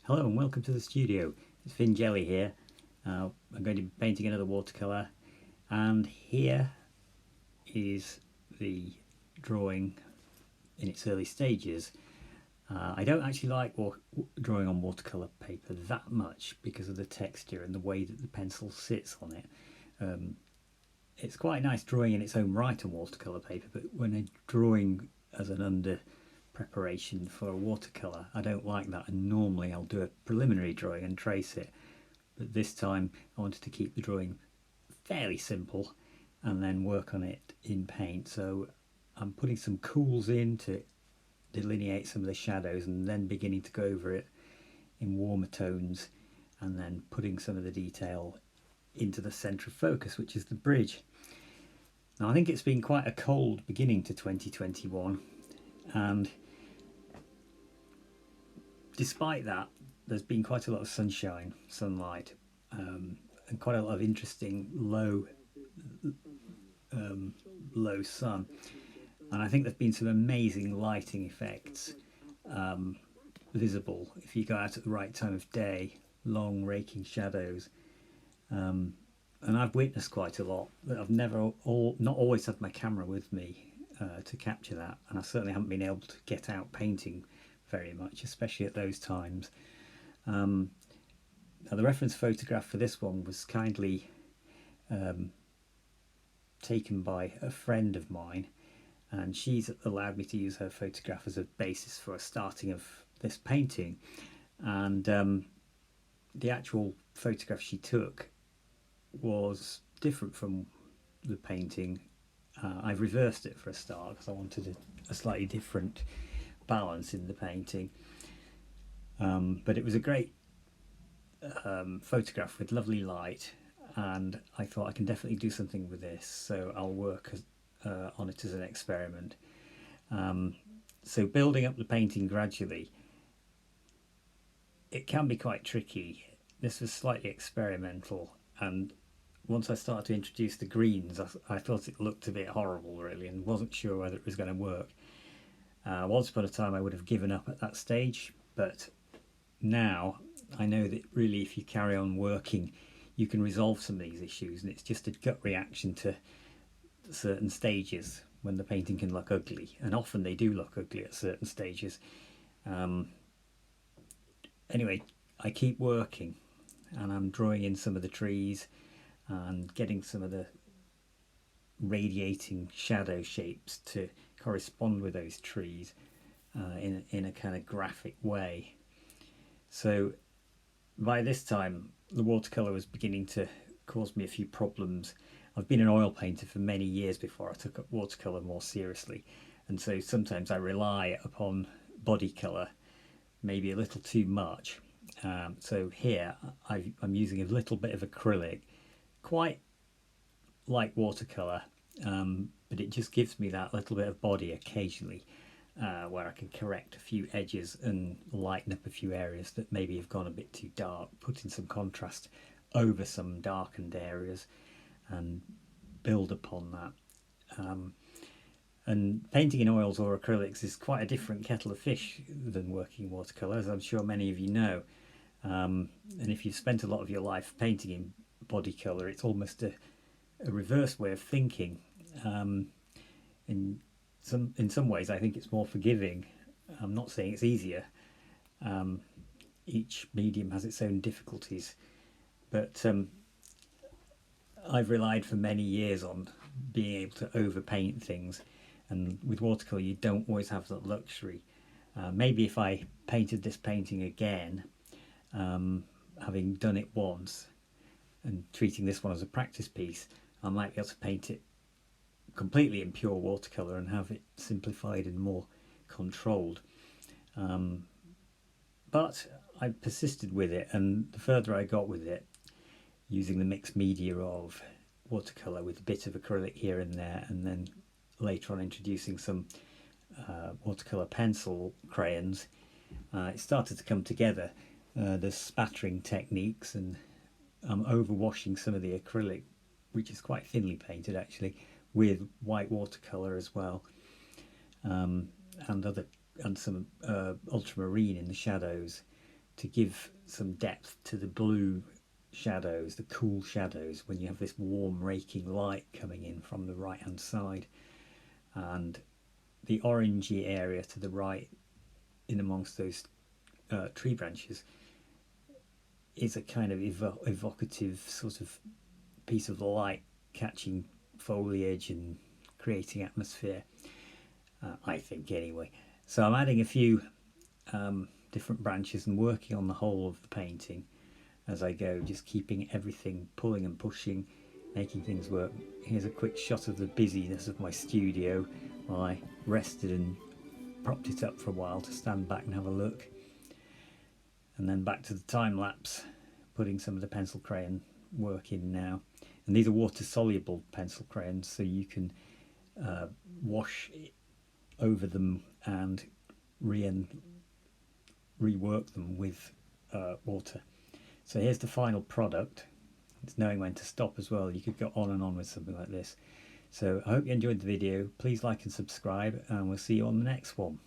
Hello and welcome to the studio. It's Finn Jelly here. I'm going to be painting another watercolour, and here is the drawing in its early stages. I don't actually like drawing on watercolour paper that much because of the texture and the way that the pencil sits on it. It's quite nice drawing in its own right on watercolour paper, but when I'm drawing as an under preparation for a watercolour, I don't like that, and normally I'll do a preliminary drawing and trace it, but this time I wanted to keep the drawing fairly simple and then work on it in paint. So I'm putting some cools in to delineate some of the shadows and then beginning to go over it in warmer tones and then putting some of the detail into the centre of focus, which is the bridge. Now I think it's been quite a cold beginning to 2021, and despite that there's been quite a lot of sunlight, and quite a lot of interesting low sun, and I think there's been some amazing lighting effects visible if you go out at the right time of day, long raking shadows, and I've witnessed quite a lot that I've not always had my camera with me to capture that, and I certainly haven't been able to get out painting very much, especially at those times. Now the reference photograph for this one was kindly taken by a friend of mine, and she's allowed me to use her photograph as a basis for a starting of this painting. And the actual photograph she took was different from the painting. I've reversed it for a start because I wanted a slightly different balance in the painting, but it was a great photograph with lovely light, and I thought I can definitely do something with this, so I'll work on it as an experiment. So building up the painting gradually, it can be quite tricky. This was slightly experimental, and once I started to introduce the greens, I thought it looked a bit horrible really, and wasn't sure whether it was going to work. Once upon a time I would have given up at that stage, but now I know that really if you carry on working you can resolve some of these issues, and it's just a gut reaction to certain stages when the painting can look ugly, and often they do look ugly at certain stages. Anyway, I keep working and I'm drawing in some of the trees and getting some of the radiating shadow shapes to correspond with those trees in a kind of graphic way. So by this time the watercolour was beginning to cause me a few problems. I've been an oil painter for many years before I took up watercolour more seriously, and so sometimes I rely upon body colour maybe a little too much. So here I'm using a little bit of acrylic, quite like watercolour, but it just gives me that little bit of body occasionally where I can correct a few edges and lighten up a few areas that maybe have gone a bit too dark, putting some contrast over some darkened areas and build upon that. And painting in oils or acrylics is quite a different kettle of fish than working in watercolour, as I'm sure many of you know. And if you've spent a lot of your life painting in body colour, it's almost a reverse way of thinking. In some ways I think it's more forgiving. I'm not saying it's easier. Each medium has its own difficulties, but I've relied for many years on being able to overpaint things, and with watercolour you don't always have that luxury. Maybe if I painted this painting again, having done it once and treating this one as a practice piece, I might be able to paint it completely in pure watercolour and have it simplified and more controlled. But I persisted with it, and the further I got with it, using the mixed media of watercolour with a bit of acrylic here and there, and then later on introducing some watercolour pencil crayons, it started to come together. There's spattering techniques, and I'm overwashing some of the acrylic, which is quite thinly painted actually, with white watercolour as well, and some ultramarine in the shadows to give some depth to the blue shadows, the cool shadows, when you have this warm raking light coming in from the right hand side, and the orangey area to the right in amongst those tree branches is a kind of evocative sort of piece of light catching foliage and creating atmosphere, I think anyway. So I'm adding a few different branches and working on the whole of the painting as I go, just keeping everything pulling and pushing, making things work. Here's a quick shot of the busyness of my studio while I rested and propped it up for a while to stand back and have a look. And then back to the time lapse, putting some of the pencil crayon work in now. And these are water soluble pencil crayons, so you can wash over them and rework them with water. So here's the final product. It's knowing when to stop as well. You could go on and on with something like this. So I hope you enjoyed the video. Please like and subscribe, and we'll see you on the next one.